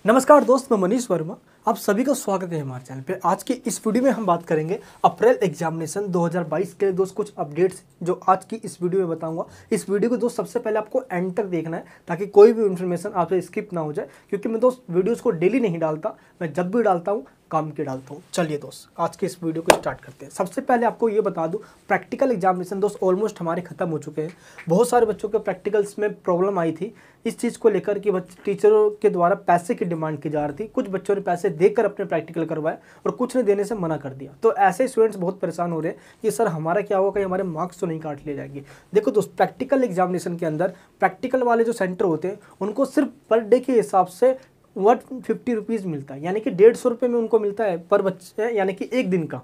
नमस्कार दोस्त, मैं मनीष वर्मा। आप सभी का स्वागत है हमारे चैनल पे। आज की इस वीडियो में हम बात करेंगे अप्रैल एग्जामिनेशन 2022 के लिए दोस्त कुछ अपडेट्स जो आज की इस वीडियो में बताऊंगा। इस वीडियो को दोस्त सबसे पहले आपको एंड तक देखना है ताकि कोई भी इन्फॉर्मेशन आपसे स्किप ना हो जाए, क्योंकि मैं दोस्त वीडियोज़ को डेली नहीं डालता, मैं जब भी डालता हूँ काम के डालता हूँ। चलिए दोस्त आज के इस वीडियो को स्टार्ट करते हैं। सबसे पहले आपको ये बता दूं, प्रैक्टिकल एग्जामिनेशन दोस्त ऑलमोस्ट हमारे खत्म हो चुके हैं। बहुत सारे बच्चों के प्रैक्टिकल्स में प्रॉब्लम आई थी इस चीज़ को लेकर कि टीचरों के द्वारा पैसे की डिमांड की जा रही थी। कुछ बच्चों ने पैसे देकर अपने प्रैक्टिकल करवाए और कुछ ने देने से मना कर दिया। तो ऐसे स्टूडेंट्स बहुत परेशान हो रहे हैं कि सर हमारा क्या होगा, हमारे मार्क्स तो नहीं काट लिए जाएंगे। देखो दोस्त, प्रैक्टिकल एग्जामिनेशन के अंदर प्रैक्टिकल वाले जो सेंटर होते हैं उनको सिर्फ पर डे के हिसाब से 150 रुपीज़ मिलता है, यानी कि 150 रुपये में उनको मिलता है पर बच्चे, यानी कि एक दिन का।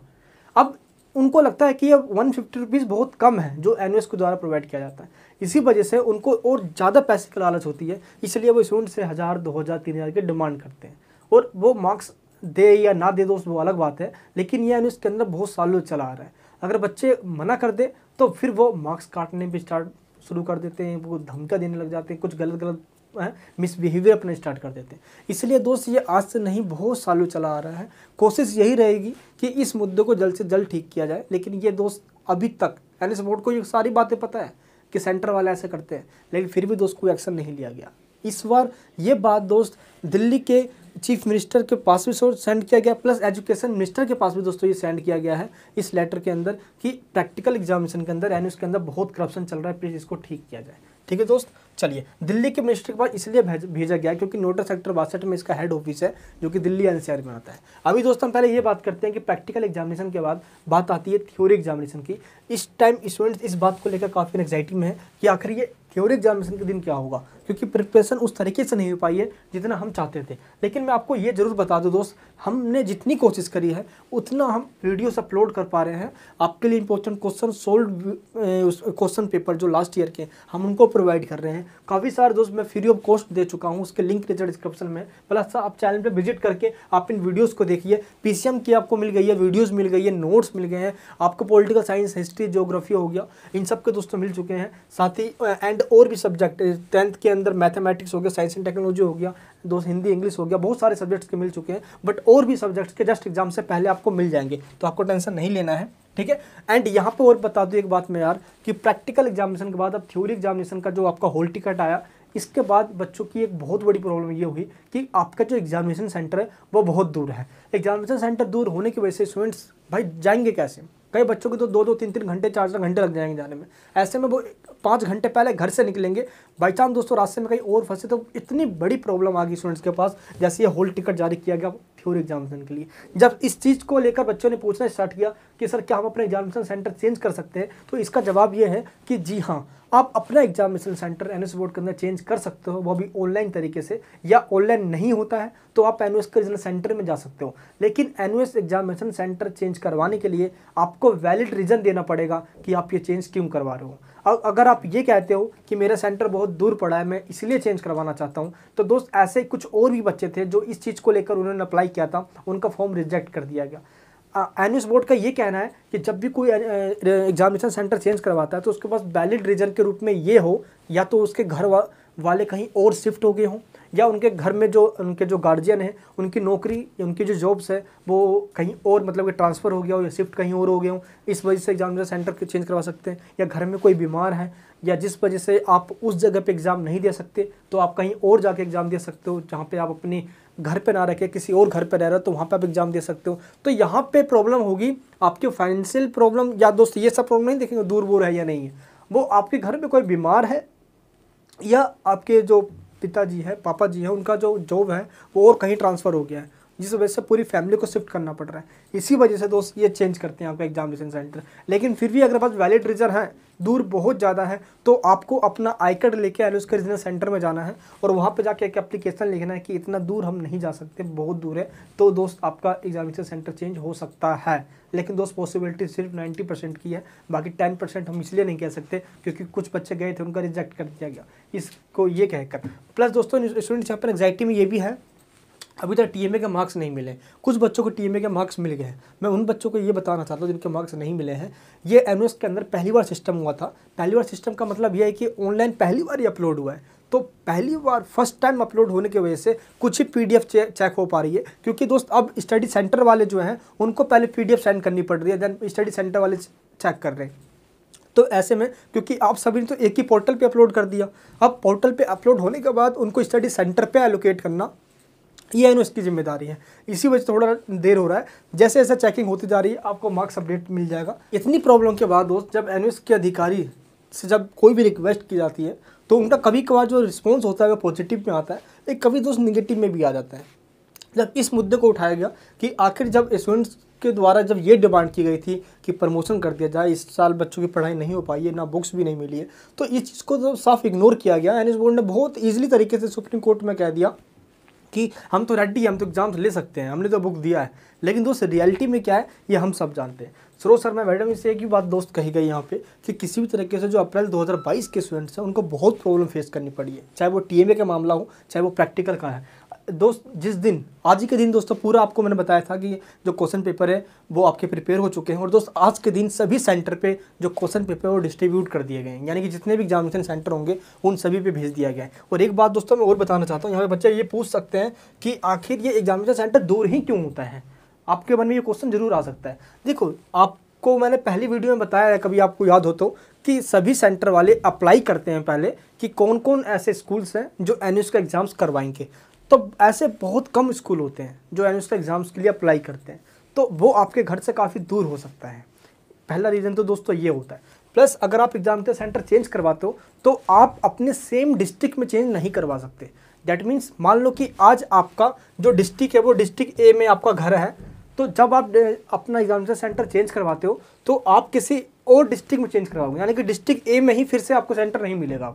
अब उनको लगता है कि ये 150 रुपीज़ बहुत कम है जो एनयूएस के द्वारा प्रोवाइड किया जाता है। इसी वजह से उनको और ज़्यादा पैसे की लालच होती है, इसलिए वो स्टूडेंट से 1000, 2000, 3000 की डिमांड करते हैं। और वो मार्क्स दे या ना दे दोस्त वो अलग बात है, लेकिन ये एनयूएस के अंदर बहुत सालों से चला आ रहा है। अगर बच्चे मना कर दे तो फिर वो मार्क्स काटने भी शुरू कर देते हैं, वो धमकियाँ देने लग जाते हैं, कुछ गलत मिसबिहेवियर अपना स्टार्ट कर देते हैं। इसलिए दोस्त ये आज से नहीं बहुत सालों चला आ रहा है। कोशिश यही रहेगी कि इस मुद्दे को जल्द से जल्द ठीक किया जाए। लेकिन ये दोस्त अभी तक एनएस बोर्ड को ये सारी बातें पता है कि सेंटर वाले ऐसे करते हैं, लेकिन फिर भी दोस्त कोई एक्शन नहीं लिया गया। इस बार ये बात दोस्त दिल्ली के चीफ मिनिस्टर के पास भी सेंड किया गया, प्लस एजुकेशन मिनिस्टर के पास भी दोस्तों ये सेंड किया गया है इस लेटर के अंदर कि प्रैक्टिकल एग्जामिनेशन के अंदर एनयूएस के अंदर बहुत करप्शन चल रहा है, प्लीज़ इसको ठीक किया जाए। ठीक है दोस्त, चलिए दिल्ली के मिनिस्टर के पास इसलिए भेजा गया क्योंकि नोएडा सेक्टर 62 में इसका हेड ऑफिस है जो कि दिल्ली एनसीआर में आता है। अभी दोस्तों हम पहले ये बात करते हैं कि प्रैक्टिकल एग्जामिनेशन के बाद बात आती है थ्योरी एग्जामिनेशन की। इस टाइम स्टूडेंट्स इस बात को लेकर काफ़ी एंग्जाइटी में है कि आखिर ये थ्योरी एग्जामिनेशन के दिन क्या होगा, क्योंकि प्रिपरेशन उस तरीके से नहीं हो पाई है जितना हम चाहते थे। लेकिन मैं आपको ये जरूर बता दूं दोस्त, हमने जितनी कोशिश करी है उतना हम वीडियोस अपलोड कर पा रहे हैं। आपके लिए important question solve question paper जो लास्ट ईयर के हम उनको प्रोवाइड कर रहे हैं। काफ़ी सारे दोस्त मैं फ्री ऑफ कॉस्ट दे चुका हूँ, उसके लिंक नीचे डिस्क्रिप्शन में। प्लस आप चैनल पर विजिट करके आप इन वीडियोज़ को देखिए। पीसीएम की आपको मिल गई है, वीडियोज़ मिल गई है, नोट्स मिल गए हैं, आपको पॉलिटिकल साइंस, हिस्ट्री, ज्योग्राफी हो गया, इन सब के दोस्तों मिल चुके हैं। साथ ही एंड और भी सब्जेक्ट 10th के अंदर मैथमेटिक्स हो गया, साइंस एंड टेक्नोलॉजी हो गया, दोस्त हिंदी इंग्लिश हो गया, बहुत सारे सब्जेक्ट्स के मिल चुके हैं। बट और भी सब्जेक्ट्स के जस्ट एग्जाम से पहले आपको मिल जाएंगे, तो आपको टेंशन नहीं लेना है। ठीक है। एंड यहाँ पे और बता दूँ एक बात मैं यार, कि प्रैक्टिकल एग्जामिनेशन के बाद अब थ्योरी एग्जामिनेशन का जो आपका हॉल टिकट आया, इसके बाद बच्चों की एक बहुत बड़ी प्रॉब्लम ये हुई कि आपका जो एग्जामिनेशन सेंटर है वो बहुत दूर है। एग्जामिनेशन सेंटर दूर होने की वजह से स्टूडेंट्स भाई जाएंगे कैसे? कई बच्चों को तो 2-2, 3-3 घंटे, 4-4 घंटे लग जाएंगे जाने में। ऐसे में वो 5 घंटे पहले घर से निकलेंगे, बाई चांस दोस्तों रास्ते में कहीं और फंसे तो इतनी बड़ी प्रॉब्लम आ गई स्टूडेंट्स के पास। जैसे ये हॉल टिकट जारी किया गया थ्योरी एग्जामिनेशन के लिए, जब इस चीज़ को लेकर बच्चों ने पूछना स्टार्ट किया कि सर क्या हम अपने एग्जामिनेशन सेंटर चेंज कर सकते हैं, तो इसका जवाब ये है कि जी हाँ, आप अपना एग्जामिनेशन सेंटर एनयूएस बोर्ड के अंदर चेंज कर सकते हो, वो भी ऑनलाइन तरीके से। या ऑनलाइन नहीं होता है तो आप एनयूएस के रीजनल सेंटर में जा सकते हो, लेकिन एनयूएस एग्जामिनेशन सेंटर चेंज करवाने के लिए आपको वैलिड रीज़न देना पड़ेगा कि आप ये चेंज क्यों करवा रहे हो। अगर आप ये कहते हो कि मेरा सेंटर बहुत दूर पड़ा है, मैं इसलिए चेंज करवाना चाहता हूँ, तो दोस्त ऐसे कुछ और भी बच्चे थे जो इस चीज़ को लेकर उन्होंने अप्लाई किया था, उनका फॉर्म रिजेक्ट कर दिया गया। एनयूएस बोर्ड का ये कहना है कि जब भी कोई एग्जामिनेशन सेंटर चेंज करवाता है तो उसके पास वैलिड रीजन के रूप में ये हो, या तो उसके घर वाले कहीं और शिफ्ट हो गए हों, या उनके घर में जो उनके जो गार्जियन है उनकी नौकरी या उनकी जो जॉब्स है वो कहीं और मतलब कि ट्रांसफ़र हो गया हो या शिफ्ट कहीं और हो गए हों, इस वजह से एग्जामिनेशन सेंटर चेंज करवा सकते हैं। या घर में कोई बीमार है, या जिस वजह से आप उस जगह पे एग्ज़ाम नहीं दे सकते तो आप कहीं और जाके एग्ज़ाम दे सकते हो, जहाँ पे आप अपने घर पे ना रखे किसी और घर पे रह रहे हो तो वहाँ पे आप एग्ज़ाम दे सकते हो। तो यहाँ पे प्रॉब्लम होगी आपकी फाइनेंशियल प्रॉब्लम, या दोस्त ये सब प्रॉब्लम नहीं देखेंगे दूर दूर है या नहीं है, वो आपके घर में कोई बीमार है या आपके जो पिताजी है, पापा जी है, उनका जो जॉब है वो और कहीं ट्रांसफ़र हो गया है, जिस वजह से पूरी फैमिली को शिफ्ट करना पड़ रहा है। इसी वजह से दोस्त ये चेंज करते हैं आपका एग्जामिनेशन सेंटर। लेकिन फिर भी अगर पास वैलिड रीज़न है, दूर बहुत ज़्यादा है, तो आपको अपना आई कार्ड लेके एनयूएस के रीजनल सेंटर में जाना है और वहाँ पे जाके एक एप्लीकेशन लिखना है कि इतना दूर हम नहीं जा सकते, बहुत दूर है, तो दोस्त आपका एग्जामिनेशन सेंटर चेंज हो सकता है। लेकिन दोस्त पॉसिबिलिटी सिर्फ 90% की है, बाकी 10% हम इसलिए नहीं कह सकते क्योंकि कुछ बच्चे गए थे, उनका रिजेक्ट कर दिया गया, इसको ये कहकर। प्लस दोस्तों स्टूडेंट्स यहाँ पर एंग्जाइटी में ये भी है, अभी तक टीएमए के मार्क्स नहीं मिले। कुछ बच्चों को टीएमए के मार्क्स मिल गए हैं। मैं उन बच्चों को ये बताना चाहता हूँ जिनके मार्क्स नहीं मिले हैं। ये एनयूएस के अंदर पहली बार सिस्टम हुआ था। पहली बार सिस्टम का मतलब यह है कि ऑनलाइन पहली बार ही अपलोड हुआ है, तो पहली बार फर्स्ट टाइम अपलोड होने की वजह से कुछ ही पीडीएफ चेक हो पा रही है, क्योंकि दोस्त अब स्टडी सेंटर वाले जो हैं उनको पहले पीडीएफ सेंड करनी पड़ रही है, देन स्टडी सेंटर वाले चेक कर रहे हैं। तो ऐसे में क्योंकि आप सभी ने तो एक ही पोर्टल पे अपलोड कर दिया, अब पोर्टल पे अपलोड होने के बाद उनको स्टडी सेंटर पे एलोकेट करना ये एनओएस की जिम्मेदारी है। इसी वजह से थोड़ा देर हो रहा है, जैसे जैसे चेकिंग होती जा रही है आपको मार्क्स अपडेट मिल जाएगा। इतनी प्रॉब्लम के बाद दोस्त जब एनओएस के अधिकारी से जब कोई भी रिक्वेस्ट की जाती है तो उनका कभी कभार जो रिस्पॉन्स होता है वो पॉजिटिव में आता है, एक कभी दोस्त निगेटिव में भी आ जाता है। जब इस मुद्दे को उठाया गया कि आखिर जब स्टूडेंट्स के द्वारा जब ये डिमांड की गई थी कि प्रमोशन कर दिया जाए, इस साल बच्चों की पढ़ाई नहीं हो पाई है, ना बुक्स भी नहीं मिली है, तो इस चीज़ को तो साफ इग्नोर किया गया। एनएस बोर्ड ने बहुत ईजिली तरीके से सुप्रीम कोर्ट में कह दिया कि हम तो रेडी हैं, हम तो एग्जाम्स ले सकते हैं, हमने तो बुक दिया है। लेकिन दोस्त रियलिटी में क्या है ये हम सब जानते हैं। सरोज शर्मा मैडम से एक ही बात दोस्त कही गई यहाँ पे कि किसी भी तरीके से जो अप्रैल 2022 के स्टूडेंट्स हैं उनको बहुत प्रॉब्लम फेस करनी पड़ी है, चाहे वो टीएमए का मामला हो चाहे वो प्रैक्टिकल का है। दोस्त जिस दिन आज ही के दिन दोस्तों पूरा आपको मैंने बताया था कि जो क्वेश्चन पेपर है वो आपके प्रिपेयर हो चुके हैं, और दोस्त आज के दिन सभी सेंटर पे जो क्वेश्चन पेपर वो डिस्ट्रीब्यूट कर दिए गए हैं, यानी कि जितने भी एग्जामिनेशन सेंटर होंगे उन सभी पे भेज दिया गया है। और एक बात दोस्तों मैं और बताना चाहता हूँ, यहाँ पे बच्चे ये पूछ सकते हैं कि आखिर ये एग्जामिनेशन सेंटर दूर ही क्यों होता है, आपके मन में ये क्वेश्चन जरूर आ सकता है। देखो आपको मैंने पहली वीडियो में बताया है, कभी आपको याद हो तो, कि सभी सेंटर वाले अप्लाई करते हैं पहले कि कौन कौन ऐसे स्कूल्स हैं जो एनयूएस का एग्जाम्स करवाएंगे। तो ऐसे बहुत कम स्कूल होते हैं जो एनयूएस के एग्जाम्स के लिए अप्लाई करते हैं, तो वो आपके घर से काफ़ी दूर हो सकता है। पहला रीज़न तो दोस्तों ये होता है। प्लस अगर आप एग्जाम के सेंटर चेंज करवाते हो तो आप अपने सेम डिस्ट्रिक्ट में चेंज नहीं करवा सकते। दैट मीन्स मान लो कि आज आपका जो डिस्ट्रिक्ट है वो डिस्ट्रिक्ट ए में आपका घर है, तो जब आप अपना एग्जामिनेशन सेंटर चेंज करवाते हो तो आप किसी और डिस्ट्रिक्ट में चेंज करवाओगे, यानी कि डिस्ट्रिक्ट ए में ही फिर से आपको सेंटर नहीं मिलेगा।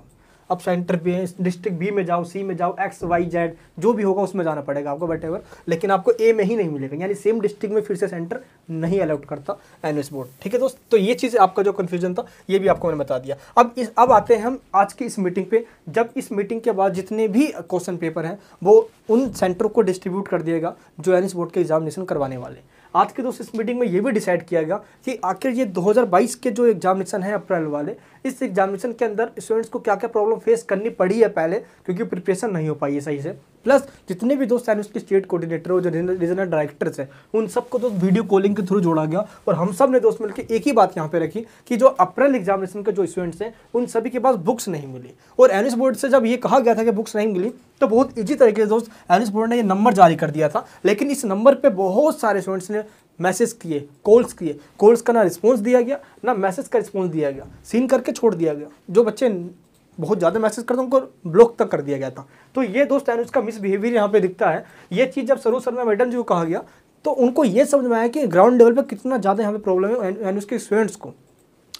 अब सेंटर पे डिस्ट्रिक्ट बी में जाओ, सी में जाओ, एक्स वाई जेड जो भी होगा उसमें जाना पड़ेगा आपको वटेवर, लेकिन आपको ए में ही नहीं मिलेगा, यानी सेम डिस्ट्रिक्ट में फिर से सेंटर नहीं अलाउड करता एनयूएस बोर्ड। ठीक है दोस्त, तो ये चीज़ आपका जो कन्फ्यूजन था ये भी आपको मैंने बता दिया। अब आते हैं हम आज की इस मीटिंग पे। जब इस मीटिंग के बाद जितने भी क्वेश्चन पेपर हैं वो उन सेंटर को डिस्ट्रीब्यूट कर दिएगा जो एनयूएस बोर्ड के एग्जामिनेशन करवाने वाले। आज के दोस्त इस मीटिंग में ये भी डिसाइड किया गया कि आखिर ये 2022 के जो एग्जामिनेशन है अप्रैल वाले, इस एग्जामिनेशन के अंदर स्टूडेंट्स को क्या क्या प्रॉब्लम फेस करनी पड़ी है पहले, क्योंकि प्रिपरेशन नहीं हो पाई है सही से। प्लस जितने भी दोस्त एनयूएस के स्टेट कोऑर्डिनेटर और जो रीजनल डायरेक्टर्स हैं उन सबको दोस्त वीडियो कॉलिंग के थ्रू जोड़ा गया, और हम सब ने दोस्त मिलकर एक ही बात यहाँ पे रखी कि जो अप्रैल एग्जामिनेशन के जो स्टूडेंट्स हैं उन सभी के पास बुक्स नहीं मिली। और एनयूएस बोर्ड से जब ये कहा गया था कि बुक्स नहीं मिली तो बहुत ईजी तरीके से दोस्त एनयूएस बोर्ड ने ये नंबर जारी कर दिया था, लेकिन इस नंबर पर बहुत सारे स्टूडेंट्स ने मैसेज किए, कॉल्स का ना रिस्पॉन्स दिया गया ना मैसेज का रिस्पॉन्स दिया गया, सीन करके छोड़ दिया गया। जो बच्चे बहुत ज़्यादा मैसेज करते हैं उनको ब्लॉक तक कर दिया गया था। तो ये दोस्त एनयूएस का मिसबिहेवियर यहाँ पे दिखता है। ये चीज़ जब सरोज शर्मा मैडम जी को कहा गया तो उनको ये समझ में आया कि ग्राउंड लेवल पर कितना ज़्यादा यहाँ पे प्रॉब्लम है एनयूएस के स्टूडेंट्स को।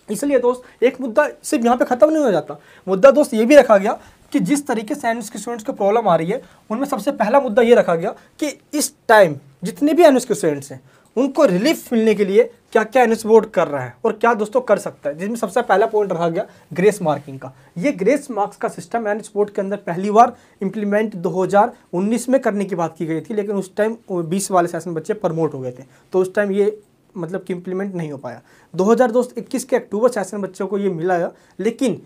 इसलिए दोस्त एक मुद्दा सिर्फ यहाँ पे ख़त्म नहीं हो जाता, मुद्दा दोस्त ये भी रखा गया कि जिस तरीके से एनयूएस के स्टूडेंट्स को प्रॉब्लम आ रही है उनमें सबसे पहला मुद्दा ये रखा गया कि इस टाइम जितने भी एनयूएस के स्टूडेंट्स हैं उनको रिलीफ मिलने के लिए क्या क्या एनयूएस बोर्ड कर रहा है और क्या दोस्तों कर सकता है, जिसमें सबसे पहला पॉइंट रखा गया ग्रेस मार्किंग का। ये ग्रेस मार्क्स का सिस्टम एनयूएस बोर्ड के अंदर पहली बार इंप्लीमेंट 2019 में करने की बात की गई थी, लेकिन उस टाइम 20 वाले सेशन बच्चे प्रमोट हो गए थे, तो उस टाइम ये मतलब कि इम्प्लीमेंट नहीं हो पाया। 2021 के अक्टूबर सेशन बच्चों को ये मिला है, लेकिन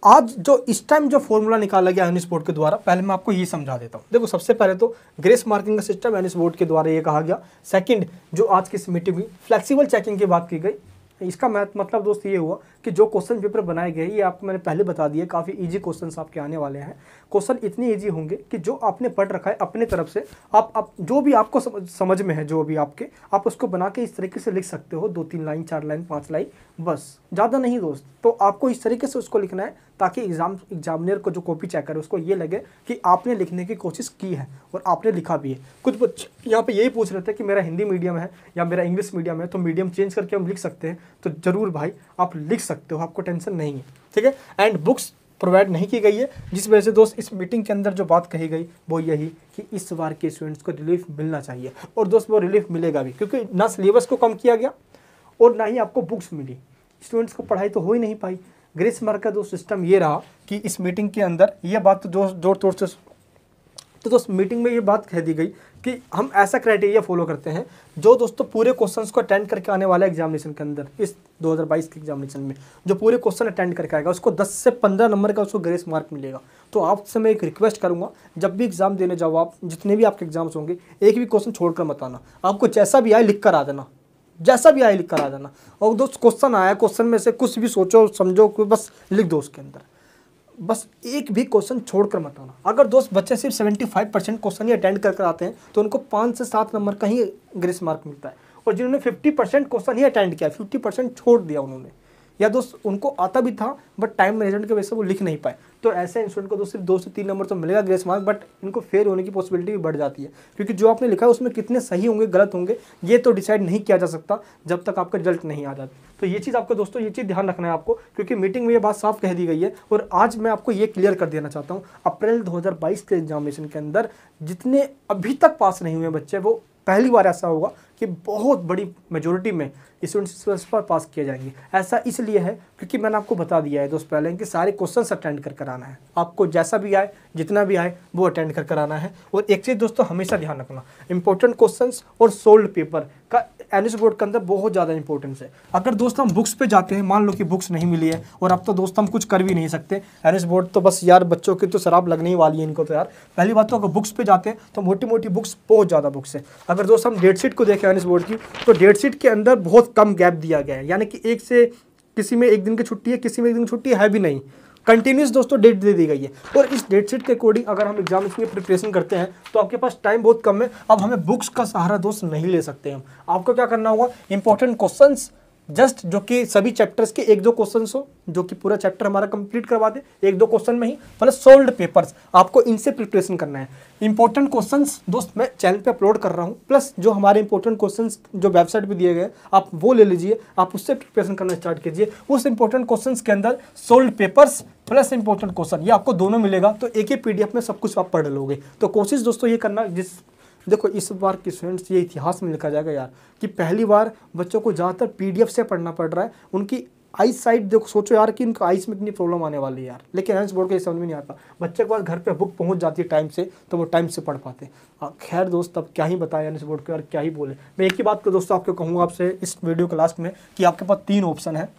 आज जो इस टाइम जो फॉर्मूला निकाला गया एनयूएस बोर्ड के द्वारा, पहले मैं आपको ये समझा देता हूँ। देखो सबसे पहले तो ग्रेस मार्किंग का सिस्टम एनयूएस बोर्ड के द्वारा ये कहा गया। सेकंड, जो आज की इस मीटिंग हुई फ्लेक्सिबल चेकिंग की बात की गई। इसका मतलब दोस्त ये हुआ कि जो क्वेश्चन पेपर बनाए गए ये आपको मैंने पहले बता दिया, काफ़ी इजी क्वेश्चंस आपके आने वाले हैं। क्वेश्चन इतने इजी होंगे कि जो आपने पढ़ रखा है अपने तरफ से आप जो भी आपको समझ में है, जो भी आप उसको बना के इस तरीके से लिख सकते हो, 2-3 लाइन 4 लाइन 5 लाइन, बस ज़्यादा नहीं दोस्त। तो आपको इस तरीके से उसको लिखना है ताकि एग्जामिनर को जो कॉपी चेक करे उसको ये लगे कि आपने लिखने की कोशिश की है और आपने लिखा भी है। कुछ बच्चे यहाँ पे यही पूछ रहे थे कि मेरा हिंदी मीडियम है या मेरा इंग्लिश मीडियम है तो मीडियम चेंज करके हम लिख सकते हैं, तो ज़रूर भाई आप लिख सकते हो, आपको टेंशन नहीं है। ठीक है, एंड बुक्स प्रोवाइड नहीं की गई है, जिस वजह से दोस्त इस मीटिंग के अंदर जो बात कही गई वो यही कि इस बार के स्टूडेंट्स को रिलीफ मिलना चाहिए, और दोस्त वो रिलीफ मिलेगा भी, क्योंकि ना सिलेबस को कम किया गया और ना ही आपको बुक्स मिली। स्टूडेंट्स को पढ़ाई तो हो ही नहीं पाई। ग्रेस मार्क का दोस्त सिस्टम ये रहा कि इस मीटिंग के अंदर ये बात तो जोर तोड़ से तो दोस्त मीटिंग में ये बात कह दी गई कि हम ऐसा क्राइटेरिया फॉलो करते हैं जो दोस्तों पूरे क्वेश्चंस को अटेंड करके आने वाला एग्जामिनेशन के अंदर, इस 2022 के एग्जामिनेशन में जो पूरे क्वेश्चन अटेंड करके आएगा उसको 10 से 15 नंबर का उसको ग्रेस मार्क मिलेगा। तो आपसे मैं एक रिक्वेस्ट करूंगा, जब भी एग्जाम देने जाओ आप, जितने भी आपके एग्जाम्स होंगे, एक भी क्वेश्चन छोड़कर मत आना। आपको जैसा भी आए लिख कर आ देना, जैसा भी आए लिख कर आ जाना। और दोस्त क्वेश्चन आया, क्वेश्चन में से कुछ भी सोचो समझो, बस लिख दो उसके अंदर, बस एक भी क्वेश्चन छोड़कर मत आना। अगर दोस्त बच्चे सिर्फ 75% क्वेश्चन ही अटेंड कर आते हैं तो उनको 5 से 7 नंबर का ही ग्रेस मार्क मिलता है। और जिन्होंने 50% क्वेश्चन ही अटेंड किया, 50% छोड़ दिया उन्होंने, या दोस्त उनको आता भी था बट टाइम मैनेजमेंट की वजह से वो लिख नहीं पाए, तो ऐसे स्टूडेंट को दोस्त सिर्फ 2 से 3 नंबर तो मिलेगा ग्रेस मार्क, बट इनको फेल होने की पॉसिबिलिटी भी बढ़ जाती है। क्योंकि जो आपने लिखा है उसमें कितने सही होंगे गलत होंगे ये तो डिसाइड नहीं किया जा सकता जब तक आपका रिजल्ट नहीं आ जाता। तो ये चीज़ आपको दोस्तों, ये चीज़ ध्यान रखना है आपको, क्योंकि मीटिंग में ये बात साफ कह दी गई है। और आज मैं आपको ये क्लियर कर देना चाहता हूँ, अप्रैल 2022 के एग्जामिनेशन के अंदर जितने अभी तक पास नहीं हुए बच्चे, वो पहली बार ऐसा होगा कि बहुत बड़ी मेजोरिटी में स्टूडेंट्स इस पर पास किए जाएंगे। ऐसा इसलिए है क्योंकि मैंने आपको बता दिया है दोस्त पहले कि सारे क्वेश्चंस अटेंड कर आना है। आपको जैसा भी आए, जितना भी आए, वो अटेंड कर आना है। और एक चीज़ दोस्तों हमेशा ध्यान रखना, इंपॉर्टेंट क्वेश्चंस और सोल्ड पेपर का एनएस बोर्ड के अंदर बहुत ज़्यादा इंपॉर्टेंस है। अगर दोस्त हम बुक्स पे जाते हैं, मान लो कि बुक्स नहीं मिली है, और अब तो दोस्त हम कुछ कर भी नहीं सकते, एनएस बोर्ड तो बस यार बच्चों की तो शराब लगने ही वाली है इनको तो यार। पहली बात तो अगर बुक्स पे जाते हैं तो मोटी मोटी बुक्स, बहुत ज़्यादा बुक्स है। अगर दोस्त हम डेट शीट को देखें एनएस बोर्ड की, तो डेट शीट के अंदर बहुत कम गैप दिया गया है, यानी कि एक से किसी में एक दिन की छुट्टी है, किसी में एक दिन की छुट्टी है भी नहीं, कंटिन्यूस दोस्तों डेट दे दी गई है। और इस डेट शीट के अकॉर्डिंग अगर हम एग्जाम की प्रिपरेशन करते हैं तो आपके पास टाइम बहुत कम है। अब हमें बुक्स का सहारा दोस्त नहीं ले सकते हम। आपको क्या करना होगा, इंपॉर्टेंट क्वेश्चंस जस्ट जो कि सभी चैप्टर्स के 1-2 क्वेश्चंस हो, जो कि पूरा चैप्टर हमारा कंप्लीट करवा दे 1-2 क्वेश्चन में ही, प्लस सोल्ड पेपर्स, आपको इनसे प्रिपरेशन करना है। इंपॉर्टेंट क्वेश्चंस दोस्त मैं चैनल पे अपलोड कर रहा हूँ, प्लस जो हमारे इंपॉर्टेंट क्वेश्चंस जो वेबसाइट पे दिए गए आप वो ले लीजिए, आप उससे प्रिपरेशन करना स्टार्ट कीजिए। उस इंपॉर्टेंट क्वेश्चंस के अंदर sold papers plus important question, ये आपको दोनों मिलेगा, तो एक ही PDF में सब कुछ आप पढ़ लोगे। तो कोशिश दोस्तों ये करना, देखो इस बार के स्टूडेंट्स, ये इतिहास में लिखा जाएगा यार कि पहली बार बच्चों को ज़्यादातर PDF से पढ़ना पड़ रहा है। उनकी आई साइड देखो, सोचो यार कि उनको आइस में कितनी प्रॉब्लम आने वाली है यार, लेकिन एनएस बोर्ड के समझ में नहीं आता। बच्चे के पास घर पे बुक पहुंच जाती है टाइम से, तो वो टाइम से पढ़ पाते। खैर दोस्त, अब क्या ही बताया एनएस बोर्ड को यार, क्या ही बोले। मैं एक ही बात को दोस्तों आपको कहूँगा आपसे इस वीडियो के लास्ट में, कि आपके पास 3 ऑप्शन है।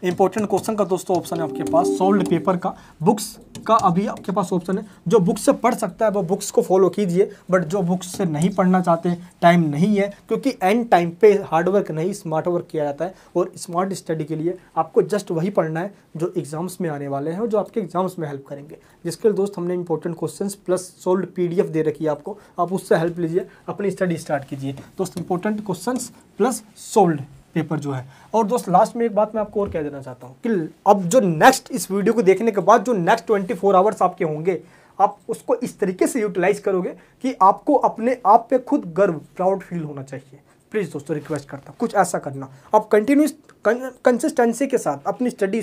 इंपॉर्टेंट क्वेश्चन का दोस्तों ऑप्शन है आपके पास, सोल्ड पेपर का, बुक्स का अभी आपके पास ऑप्शन है। जो बुक्स से पढ़ सकता है वो बुक्स को फॉलो कीजिए, बट जो बुक्स से नहीं पढ़ना चाहते, टाइम नहीं है, क्योंकि एंड टाइम पे हार्डवर्क नहीं स्मार्ट वर्क किया जाता है। और स्मार्ट स्टडी के लिए आपको जस्ट वही पढ़ना है जो एग्जाम्स में आने वाले हैं और जो आपके एग्जाम्स में हेल्प करेंगे। जिसके लिए दोस्त हमने important questions plus sold PDF दे रखी है आपको, आप उससे हेल्प लीजिए, अपनी स्टडी स्टार्ट कीजिए दोस्त। Important questions plus solved paper जो है। और दोस्त लास्ट में एक बात मैं आपको और कह देना चाहता हूँ कि अब जो नेक्स्ट इस वीडियो को देखने के बाद जो नेक्स्ट 24 आवर्स आपके होंगे, आप उसको इस तरीके से यूटिलाइज करोगे कि आपको अपने आप पे खुद गर्व, प्राउड फील होना चाहिए। प्लीज़ दोस्तों रिक्वेस्ट करता हूँ कुछ ऐसा करना, आप कंटिन्यूस कंसिस्टेंसी के साथ अपनी स्टडी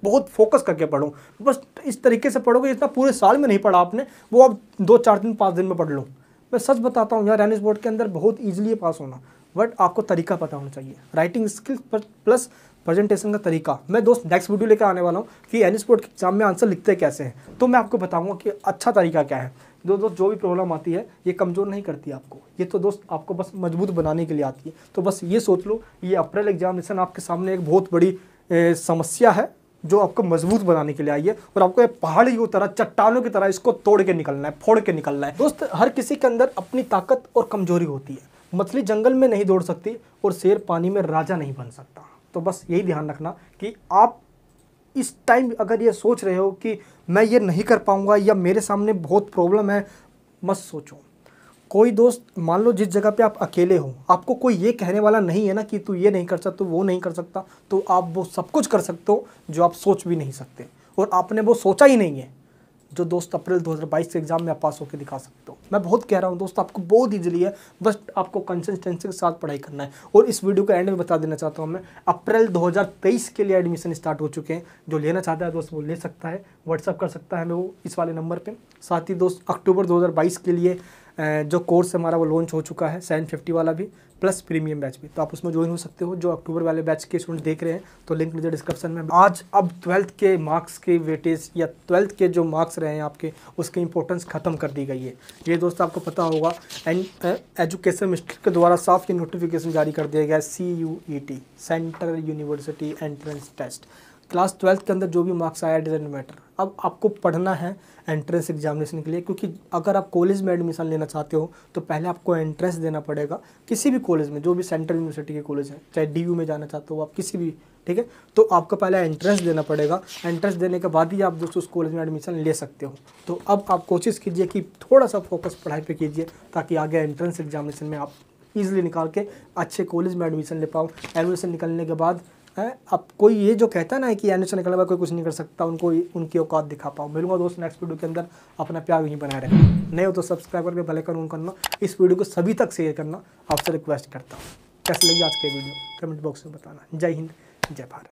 बहुत फोकस करके पढ़ो। बस इस तरीके से पढ़ोगे जितना पूरे साल में नहीं पढ़ा आपने, वो आप 2-4 दिन 5 दिन में पढ़ लो। मैं सच बताता हूँ यार, एनएस बोर्ड के अंदर बहुत ईजिली पास होना, बट आपको तरीका पता होना चाहिए, राइटिंग स्किल्स प्लस प्रेजेंटेशन का तरीका। मैं दोस्त नेक्स्ट वीडियो लेकर आने वाला हूँ कि एनएस बोर्ड के एग्जाम में आंसर लिखते कैसे हैं, तो मैं आपको बताऊंगा कि अच्छा तरीका क्या है। दोस्त जो भी प्रॉब्लम आती है ये कमज़ोर नहीं करती आपको, ये तो दोस्त आपको बस मजबूत बनाने के लिए आती है। तो बस ये सोच लो, ये अप्रैल एग्जामिनेशन आपके सामने एक बहुत बड़ी समस्या है जो आपको मजबूत बनाने के लिए आई है, और आपको पहाड़ी की तरह, चट्टानों की तरह इसको तोड़ के निकलना है, फोड़ के निकलना है। दोस्त हर किसी के अंदर अपनी ताकत और कमजोरी होती है। मछली जंगल में नहीं दौड़ सकती और शेर पानी में राजा नहीं बन सकता। तो बस यही ध्यान रखना कि आप इस टाइम अगर ये सोच रहे हो कि मैं ये नहीं कर पाऊंगा या मेरे सामने बहुत प्रॉब्लम है, मत सोचो। कोई दोस्त, मान लो जिस जगह पे आप अकेले हो, आपको कोई ये कहने वाला नहीं है ना कि तू ये नहीं कर सकता, वो नहीं कर सकता, तो आप वो सब कुछ कर सकते हो जो आप सोच भी नहीं सकते, और आपने वो सोचा ही नहीं है जो दोस्त अप्रैल 2022 के एग्जाम में आप पास होकर दिखा सकते हो। मैं बहुत कह रहा हूँ दोस्त, आपको बहुत ईजिली है, बस आपको कंसिस्टेंसी के साथ पढ़ाई करना है। और इस वीडियो के एंड में बता देना चाहता हूँ मैं, अप्रैल 2023 के लिए एडमिशन स्टार्ट हो चुके हैं। जो लेना चाहता है दोस्त वो ले सकता है, व्हाट्सअप कर सकता है वो इस वाले नंबर पर। साथ ही दोस्त अक्टूबर 2022 के लिए जो कोर्स हमारा वो लॉन्च हो चुका है 750 वाला भी, प्लस प्रीमियम बैच भी, तो आप उसमें ज्वाइन हो सकते हो। जो अक्टूबर वाले बैच के स्टूडेंट देख रहे हैं तो लिंक नीचे डिस्क्रिप्शन में। आज अब 12th के मार्क्स के वेटेज या 12th के जो मार्क्स रहे हैं आपके, उसकी इंपॉर्टेंस खत्म कर दी गई है। ये दोस्त आपको पता होगा, एजुकेशन मिनिस्ट्री के द्वारा साफ ये नोटिफिकेशन जारी कर दिया गया है, CUET central university entrance test. Class 12th के अंदर जो भी मार्क्स आया डजंट मैटर, अब आपको पढ़ना है एंट्रेंस एग्जामिनेशन के लिए, क्योंकि अगर आप कॉलेज में एडमिशन लेना चाहते हो तो पहले आपको एंट्रेंस देना पड़ेगा किसी भी कॉलेज में, जो भी सेंट्रल यूनिवर्सिटी के कॉलेज हैं, चाहे DU में जाना चाहते हो आप, किसी भी, ठीक है। तो आपको पहले एंट्रेंस देना पड़ेगा, एंट्रेंस देने के बाद ही आप दोस्तों उस कॉलेज में एडमिशन ले सकते हो। तो अब आप कोशिश कीजिए कि थोड़ा सा फोकस पढ़ाई पे कीजिए, ताकि आगे एंट्रेंस एग्जामिनेशन में आप ईजिली निकाल के अच्छे कॉलेज में एडमिशन ले पाओ। एडमिशन निकलने के बाद अब कोई ये जो कहता है ना कि एडमिशन निकलने के बाद कोई कुछ नहीं कर सकता, उनको उनकी औकात दिखा पाओ। मिलूंगा दोस्त नेक्स्ट वीडियो के अंदर, अपना प्यार यहीं बनाए रखें। नहीं हो तो सब्सक्राइब करके बेल आइकन ऑन करना, इस वीडियो को सभी तक शेयर करना आपसे रिक्वेस्ट करता हूँ। कैसे लगी आज की वीडियो कमेंट बॉक्स में बताना। जय हिंद, जय भारत।